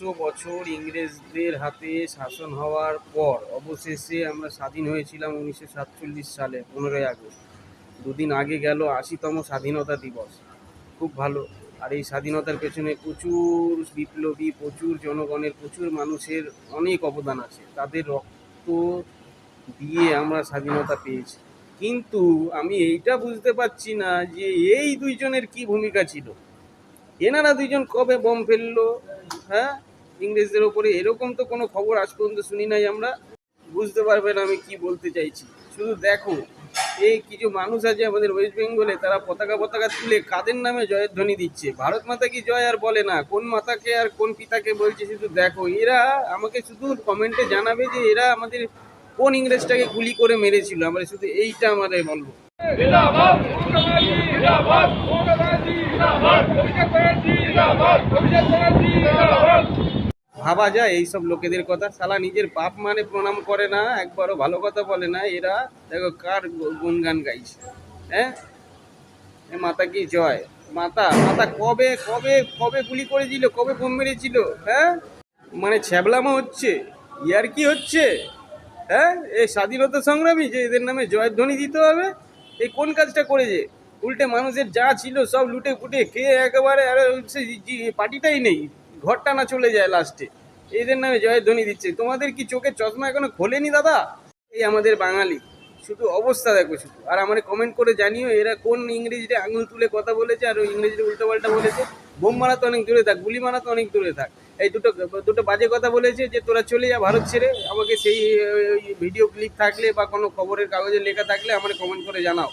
বছর ইংরেজদের হাতে শাসন হওয়ার পর অবশেষে আমরা স্বাধীন হয়েছিলাম 1947 সালে 15ই আগস্ট। দুদিন আগে গেল 80তম স্বাধীনতা দিবস। খুব ভালো। আর এই স্বাধীনতার পেছনে প্রচুর বিপ্লবী, প্রচুর জনগণের, প্রচুর মানুষের অনেক অবদান আছে। তাদের রক্ত দিয়ে আমরা স্বাধীনতা পেয়েছি। কিন্তু আমি এইটা বুঝতে পারছি না যে এই দুইজনের কি ভূমিকা ছিল। এনারা দুইজন কবে বম ফেললো, হ্যাঁ, ইংরেজদের ওপরে? এরকম তো কোনো খবর আজ পর্যন্ত শুনি নাই আমরা। বুঝতে পারবেন আমি কি বলতে চাইছি। শুধু দেখো, এই কিছু মানুষ আছে আমাদের ওয়েস্ট বেঙ্গলে, তারা পতাকা পতাকা তুলে কাদের নামে জয়ের ধ্বনি দিচ্ছে। ভারত মাতা কি জয় আর বলে না, কোন মাতাকে আর কোন পিতাকে বলছে। শুধু দেখো, এরা আমাকে শুধু কমেন্টে জানাবে যে এরা আমাদের কোন ইংরেজটাকে গুলি করে মেরেছিল। আমরা শুধু এইটা আমাদের বলবো। ভাবা যায় এইসব লোকেদের কথা। শালা নিজের বাপ মানে প্রণাম করে না, একবারও ভালো কথা বলে না। এরা দেখো কার গুণগান গাইছে। হ্যাঁ, মাতা কি জয়। মাতা মাতা কবে কবে কবে গুলি করেছিল, কবে বোম মেরেছিল? হ্যাঁ, মানে ছ্যাবলামো হচ্ছে, ইয়ার কি হচ্ছে? হ্যাঁ, এই স্বাধীনতা সংগ্রামী যে এদের নামে জয়ধ্বনি দিতে হবে, এই কোন কাজটা করেছে? উল্টে মানুষের যা ছিল সব লুটে ফুটে খেয়ে একেবারে পার্টিটাই নেই, ঘর টানা চলে যায় লাস্টে। এদের নামে জয়ধ্বনি দিচ্ছে। তোমাদের কি চোখের চশমা এখনো খোলেনি দাদা? এই আমাদের বাঙালি শুধু অবস্থা দেখো শুধু। আর আমার কমেন্ট করে জানিও এরা কোন ইংরেজিতে আঙুল তুলে কথা বলেছে আর ওই ইংরেজিতে উল্টোপাল্টা বলেছে। বোম মারা তো অনেক দূরে থাক, গুলি মারা তো অনেক দূরে থাক, এই দুটো দুটো বাজে কথা বলেছে যে তোরা চলে যা ভারত ছেড়ে। আমাকে সেই ভিডিও ক্লিপ থাকলে বা কোনো খবরের কাগজে লেখা থাকলে আমার কমেন্ট করে জানাও।